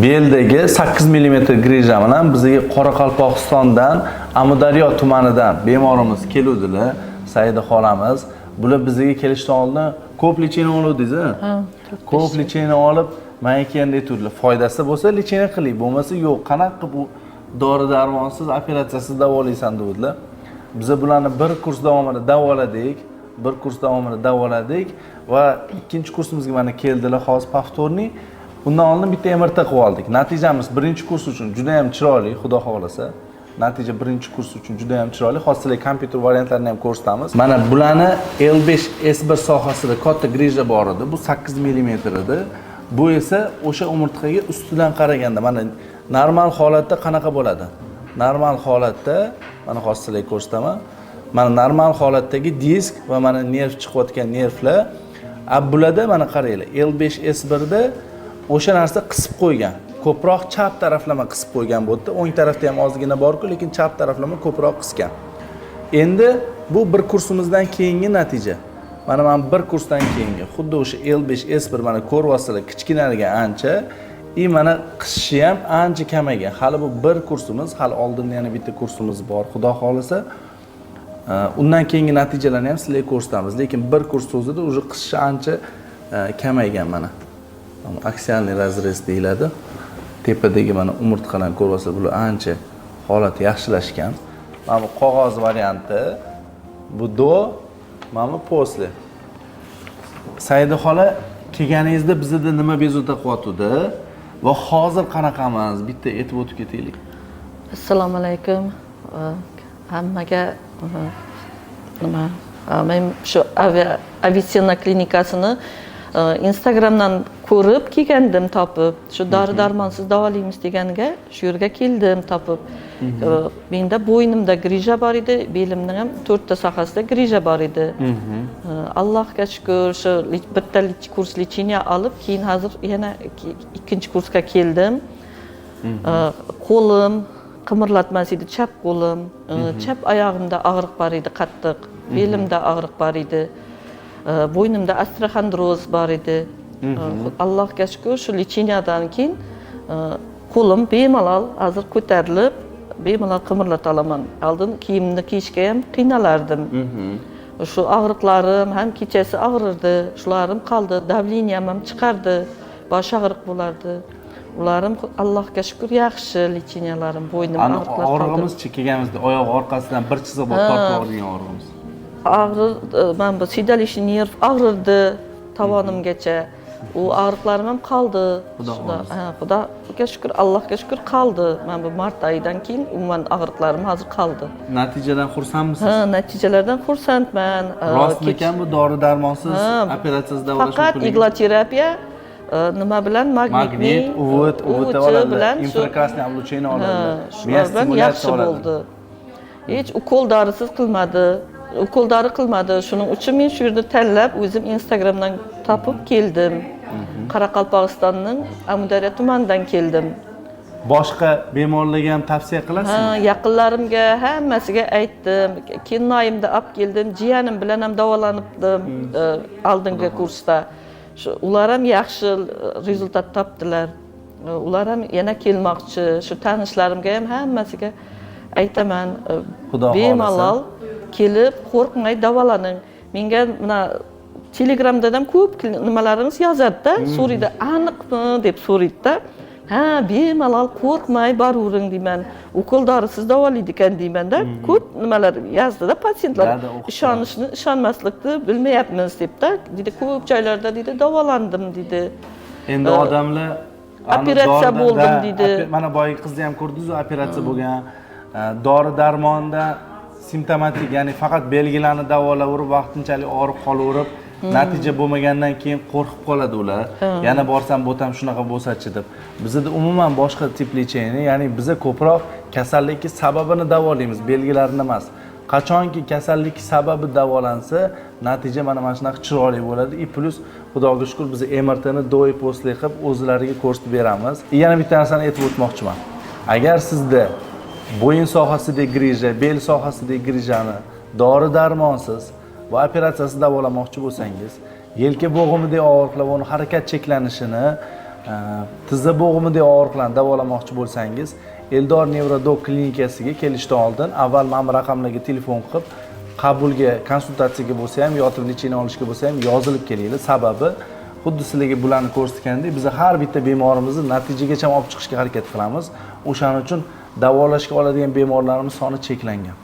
Beldagi 8 mm grija bilan bizga Qoraqalpog'istondan Amudaryo tumanidan bemorimiz keluvdilar, Saida xolamiz. Bular bizga kelishdan oldin ko'p lechena oluvdingiz. Ha, ko'p lechena olib, men endi aytuvdilar, foydasi bo'lsa lechena qiling, bo'lmasa yo'q. Qanaqa bu dori-darmonsiz operatsiyasiz davolaysan dedilar. Biz bularni bir kurs davomida davoladik. Va ikkinchi kursimizga mana keldilar hozir повторный. Bundan oldin bitta MRT qilib oldik. Natijamiz birinchi kurs uchun juda ham chiroyli, Xudo xolasa. Natija birinchi kurs uchun juda ham chiroyli. Hozir sizlarga kompyuter variantlarini ham ko'rsatamiz. Mana bularni L5S1 sohasida katta grija bor edi. Bu 8 mm edi. Bu esa o'sha umurtqaga ustidan qaraganda mana normal holatda qanaqa bo'ladi? Normal holatda mana hozir sizlarga ko'rsataman. Mana normal holatdagi disk va mana nerv chiqayotgan nervlar. Bularda mana qaranglar, L5S1 da o'sha narsa qisib qo'ygan. Ko'proq chap taraflama qisib qo'ygan bo'ldi. O'ng tarafda ham ozgina bor-ku, lekin chap taraflama ko'proq qisgan. Endi bu bir kursimizdan keyingi natija. Mana bir kursdan keyingi xuddi o'sha L5S1 mana ko'ryapsizlar, kichkinaligi ancha, mana qisishi ham ancha kamaygan. Hali bu bir kursimiz, hali oldinda yana bitta kursimiz bor, Xudo xolasa. Undan keyingi natijalarni ham sizlarga ko'rsatamiz. Lekin bir kurs o'zida o'sha qisishi ancha kamaygan mana. Aksialniy razrez deyiladi. Tepadagi mana umurtqalarni ko'ryapsizlar, bular ancha holati yaxshilashgan. Mana bu qog'oz varianti, bu do, mana bu posle. Saida xola, kelganingizda bizda nima bezovta qilyotdi va hozir qanaqamiz? Bitta aytib o'tib ketaylik. Assalomu alaykum. Hammaga nima? Men shu Avicenna klinikasini Instagramdan ko'rib kelgandim, topib. Shu dori-darmonsiz davolaymiz deganiga shu yerga keldim, topib. Menda bo'ynimda grija bor edi, belimning ham 4 ta sohasida grija bor edi. Allohga shukr, shu bitta kurs lecheniya olib, keyin hozir yana ikkinchi kursga keldim. Qo'lim qimirlatmas edi, chap qo'lim, chap oyog'imda og'riq bor edi, qattiq, belimda og'riq bor edi. Bo'ynimda osteoxondroz bor edi. Allohga shukr, shu lecheniyadan keyin qo'lim bemalol hozir ko'tarilib, bemalol qimirlata olaman. Oldin kiyimni kiyishga ham qiynalardim. Shu og'riqlarim ham kechasi og'rirdi, shularım qoldi, davleniyam ham chiqardi, bosh og'riq bo'lardi. Ularım Allohga shukr yaxshi, lechenialarim, bo'ynim og'riqlar qoldi. Og'rig'imiz-chi kelganimizda oyoq orqasidan bir chiziq bor tortib olgan og'rig'imiz. Ben bu siydalishi nerv og'rirdi tovonimgacha. U og'riqlarim ham qoldi. Xudoga shukr, Allohga shukr qoldi. Men bu mart oyidan keyin umuman og'riqlarim hozir qoldi. Natijadan xursandmisiz? Ha, natijalardan xursandman. Rostmikan bu dori-darmonsiz operatsiyasiz davolash faqat igloterapiya nima bilan magnit, uvut bilan infrakrasniy облучение oladi. Shular bilan yaxshi bo'ldi. Hech ukol dorisiz qilmadi. Ukol dori qilmadi. Shuning uchun men shu yerda tanlab o'zim Instagramdan topib keldim. Qoraqalpog'istonning Amudaryo tumanidan keldim. Boshqa bemorlarga ham tavsiya qilasizmi? Ha, yaqinlarimga hammasiga aytdim. Kennoyimda olib keldim, jiyanim bilan ham davolanibdim oldingi kursda. Ular ham yaxshi rezultat topdilar. Ular ham yana kelmoqchi. Shu tanishlarimga ham hammasiga aytaman. Bemalol kelib, qo'rqmay davolaning. Menga mana Telegramda ham ko'p nimalarimiz yozadi-da, so'raydi, aniqmi deb so'raydi-da. Ha, bemalol qo'rqmay boravering deyman. Ukol dorisiz davolaydi ekan deyman-da. Ko'p nimalar yozdi-da pasiyentlar. Ishonishni, ishonmaslikni bilmayapmiz deb-da. Dedi, ko'p joylarda dedi davolandim dedi. Endi odamlar operatsiya bo'ldim dedi. Mana boyagi qizni ham ko'rdingiz, operatsiya bo'lgan. Dori-darmonda simptomatik, ya'ni faqat belgilarni davolaverib, vaqtinchalik og'rib qolaverib, natija bo'lmagandan keyin qo'rqib qoladi ular. Yana borsam bo'tam shunaqa bo'lsa-chi deb. Bizda umuman boshqa tip lecheniya, ya'ni biz ko'proq kasallikning sababini davolaymiz, belgilarini emas. Qachonki kasallik sababi davolansa, natija mana shunaqa chiroyli bo'ladi. Plus Xudoga shukr, biz MRTni do'y postli qilib o'zlariga ko'rsatib beramiz. Yana bitta narsani aytib o'tmoqchiman. Agar sizda bo'yin sohasidagi grija, bel sohasidagi grijani dori-darmonsiz va operatsiyasiz davolamoqchi bo'lsangiz, yelka bo'g'imidagi og'riqlar va uning harakat cheklanishini tizza bo'g'imidagi og'riqlarni davolamoqchi bo'lsangiz, Eldor Nevrodok klinikasiga kelishdan oldin avval mana bu raqamlarga telefon qilib, qabulga, konsultatsiyaga bo'lsa ham, yotib lecheniya olishga bo'lsa ham yozilib kelinglar. Sababi xuddi sizlarga bularni ko'rsatgandek, biz har bitta bemorimizni natijagacha olib chiqishga harakat qilamiz. O'shaning uchun davolashga oladigan bemorlarimiz soni cheklangan.